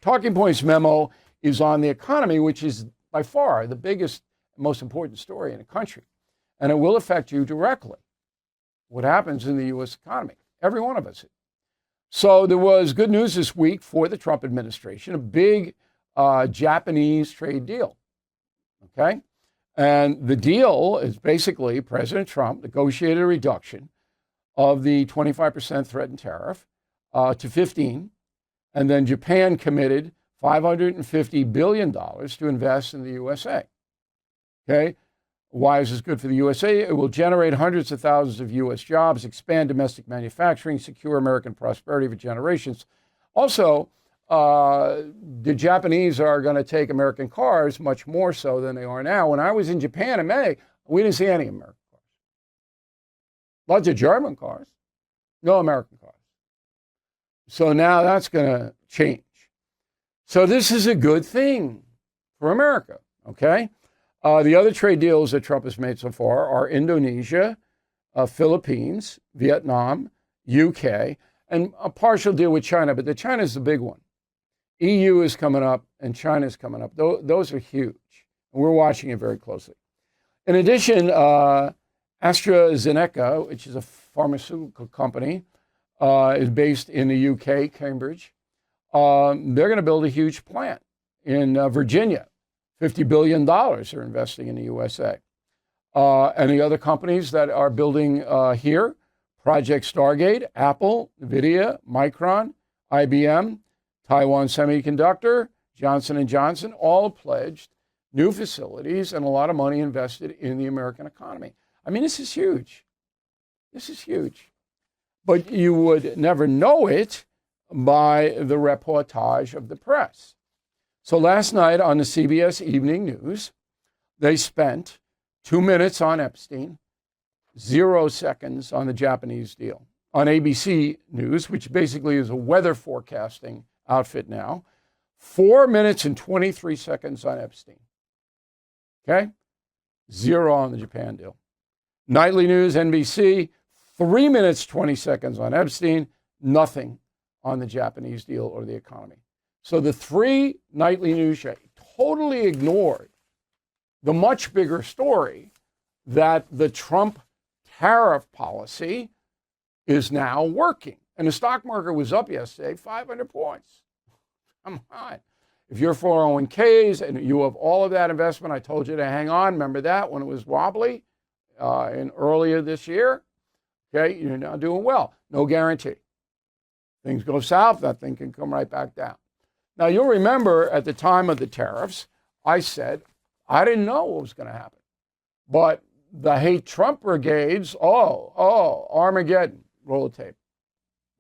Talking Points memo is on the economy, which is by far the biggest, most important story in the country. And it will affect you directly. What happens in the U.S. economy? Every one of us. So there was good news this week for the Trump administration, a big Japanese trade deal. Okay? And the deal is basically President Trump negotiated a reduction of the 25% threatened tariff to 15%. And then Japan committed $550 billion to invest in the USA. Okay? Why is this good for the USA? It will generate hundreds of thousands of U.S. jobs, expand domestic manufacturing, secure American prosperity for generations. Also, the Japanese are going to take American cars much more so than they are now. When I was in Japan in May, we didn't see any American cars. Lots of German cars, no American cars. So now that's going to change. So this is a good thing for America, okay? The other trade deals that Trump has made so far are Indonesia, Philippines, Vietnam, UK, and a partial deal with China, but China is the big one. EU is coming up and China is coming up. Those are huge, and we're watching it very closely. In addition, AstraZeneca, which is a pharmaceutical company, is based in the UK, Cambridge. They're going to build a huge plant in Virginia. $50 billion they're investing in the USA. And the other companies that are building here, Project Stargate, Apple, NVIDIA, Micron, IBM, Taiwan Semiconductor, Johnson & Johnson, all pledged new facilities and a lot of money invested in the American economy. I mean, this is huge. This is huge. But you would never know it by the reportage of the press. So last night on the CBS Evening News, they spent 2 minutes on Epstein, 0 seconds on the Japanese deal. On ABC News, which basically is a weather forecasting outfit now, 4 minutes and 23 seconds on Epstein. Okay? 0 on the Japan deal. Nightly News, NBC, 3 minutes, 20 seconds on Epstein, nothing on the Japanese deal or the economy. So the 3 nightly news shows totally ignored the much bigger story that the Trump tariff policy is now working. And the stock market was up yesterday, 500 points. Come on. If you're 401ks and you have all of that investment, I told you to hang on. Remember that when it was wobbly in earlier this year? Okay, you're now doing well. No guarantee. Things go south, that thing can come right back down. Now, you'll remember at the time of the tariffs, I said, I didn't know what was going to happen. But the hate Trump brigades, Armageddon, roll the tape.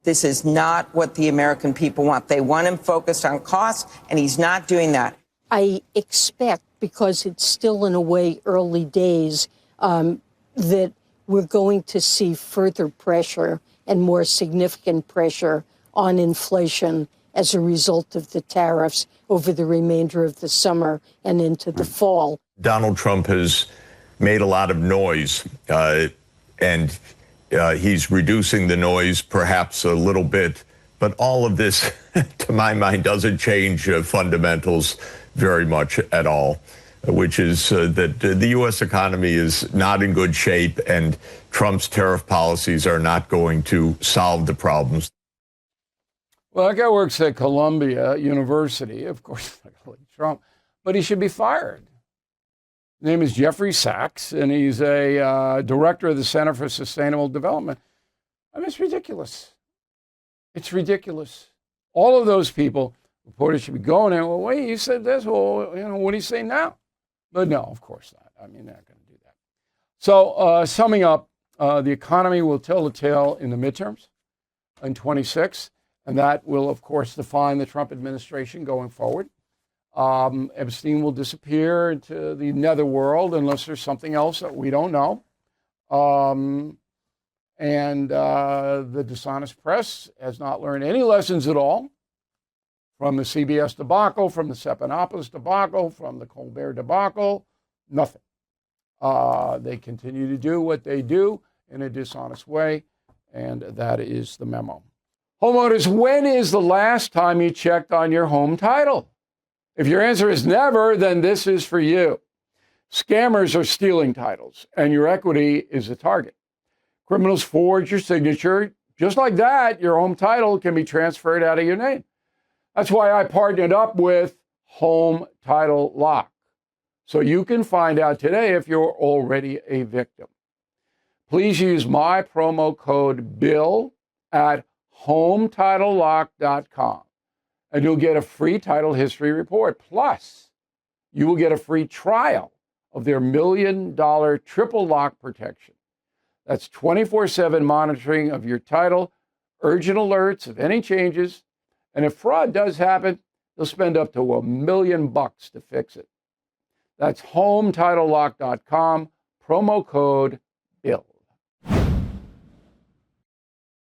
This is not what the American people want. They want him focused on costs, and he's not doing that. I expect, because it's still in a way early days, that we're going to see further pressure and more significant pressure on inflation as a result of the tariffs over the remainder of the summer and into the fall. Donald Trump has made a lot of noise, and he's reducing the noise perhaps a little bit. But all of this, to my mind, doesn't change fundamentals very much at all, which is that the U.S. economy is not in good shape, and Trump's tariff policies are not going to solve the problems. Well, that guy works at Columbia University, of course, like Trump, but he should be fired. His name is Jeffrey Sachs, and he's a director of the Center for Sustainable Development. I mean, it's ridiculous. It's ridiculous. All of those people, reporters should be going in, well, wait, you said this, well, you know, what do you say now? But no, of course not. I mean, they're not going to do that. So summing up, the economy will tell the tale in the midterms in 26, and that will, of course, define the Trump administration going forward. Epstein will disappear into the netherworld unless there's something else that we don't know. And the dishonest press has not learned any lessons at all from the CBS debacle, from the Stephanopoulos debacle, from the Colbert debacle, nothing. They continue to do what they do in a dishonest way, and that is the memo. Homeowners, when is the last time you checked on your home title? If your answer is never, then this is for you. Scammers are stealing titles, and your equity is a target. Criminals forge your signature. Just like that, your home title can be transferred out of your name. That's why I partnered up with Home Title Lock, so you can find out today if you're already a victim. Please use my promo code BILL at HometitleLock.com, and you'll get a free title history report. Plus, you will get a free trial of their $1 million triple lock protection. That's 24/7 monitoring of your title, urgent alerts of any changes, and if fraud does happen, they'll spend up to $1 million to fix it. That's HometitleLock.com, promo code BILL.